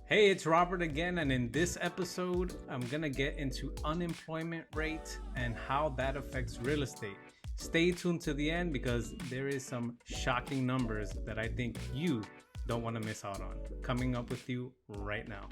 Hey, it's Robert again, and in this episode, I'm gonna get into unemployment rate and how that affects real estate. Stay tuned to the end because there is some shocking numbers that I think you don't want to miss out on. Coming up with you right now.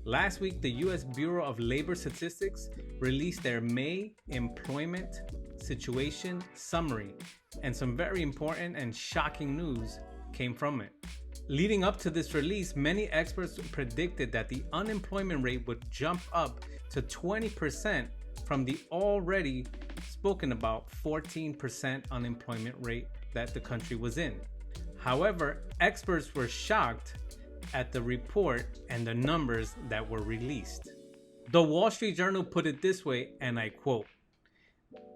Last week, the U.S. Bureau of Labor Statistics released their May employment situation summary, and some very important and shocking news came from it. Leading up to this release, many experts predicted that the unemployment rate would jump up to 20% from the already spoken about 14% unemployment rate that the country was in. However, experts were shocked at the report and the numbers that were released. The Wall Street Journal put it this way, and I quote,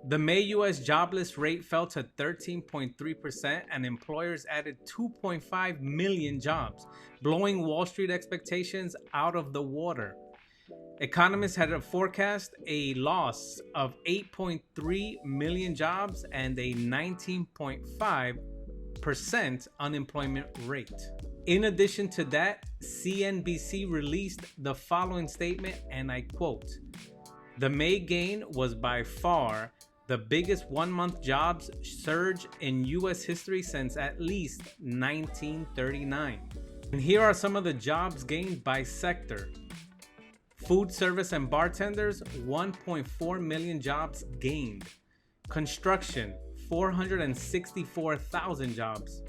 "The May U.S. jobless rate fell to 13.3% and employers added 2.5 million jobs, blowing Wall Street expectations out of the water. Economists had forecast a loss of 8.3 million jobs and a 19.5% unemployment rate." In addition to that, CNBC released the following statement, and I quote, "The May gain was by far the biggest one-month jobs surge in U.S. history since at least 1939. And here are some of the jobs gained by sector. Food service and bartenders, 1.4 million jobs gained. Construction, 464,000 jobs.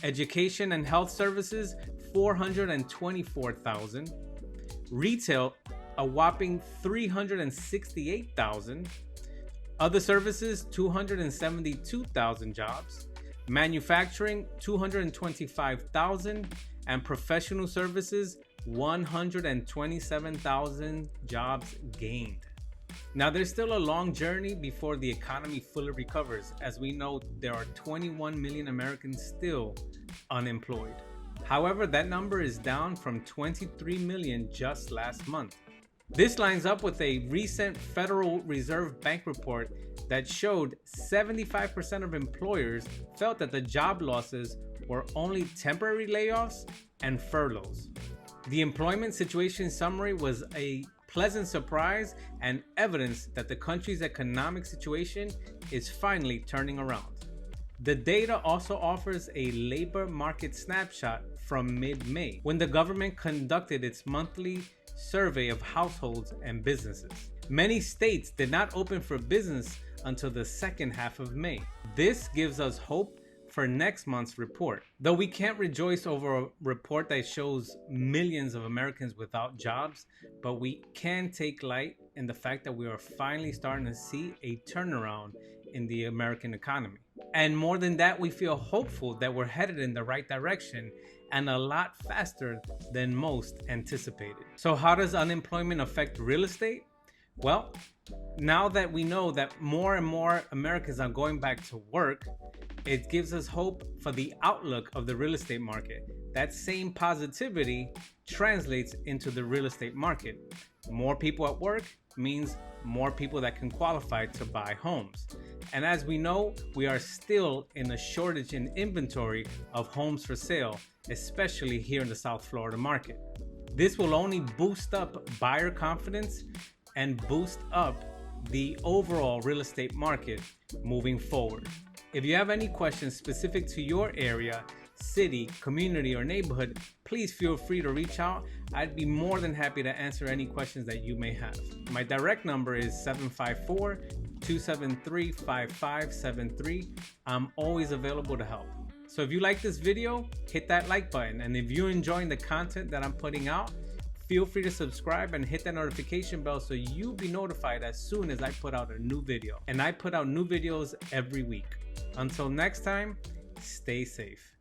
Education and health services, 424,000. Retail, a whopping 368,000. Other services, 272,000 jobs. Manufacturing, 225,000. And professional services, 127,000 jobs gained. Now, there's still a long journey before the economy fully recovers. As we know, there are 21 million Americans still unemployed. However, that number is down from 23 million just last month. This lines up with a recent Federal Reserve Bank report that showed 75% of employers felt that the job losses were only temporary layoffs and furloughs. The employment situation summary was a pleasant surprise and evidence that the country's economic situation is finally turning around. The data also offers a labor market snapshot from mid-May, when the government conducted its monthly survey of households and businesses. Many states did not open for business until the second half of May. This gives us hope for next month's report. Though we can't rejoice over a report that shows millions of Americans without jobs, but we can take light in the fact that we are finally starting to see a turnaround in the American economy. And more than that, we feel hopeful that we're headed in the right direction and a lot faster than most anticipated. So how does unemployment affect real estate? Well, now that we know that more and more Americans are going back to work, it gives us hope for the outlook of the real estate market. That same positivity translates into the real estate market. More people at work means more people that can qualify to buy homes. And as we know, we are still in a shortage in inventory of homes for sale, especially here in the South Florida market. This will only boost up buyer confidence and boost up the overall real estate market moving forward. If you have any questions specific to your area, city, community, or neighborhood, please feel free to reach out. I'd be more than happy to answer any questions that you may have. My direct number is 754-273-5573. I'm always available to help. So if you like this video, hit that like button. And if you're enjoying the content that I'm putting out, feel free to subscribe and hit that notification bell so you'll be notified as soon as I put out a new video. And I put out new videos every week. Until next time, stay safe.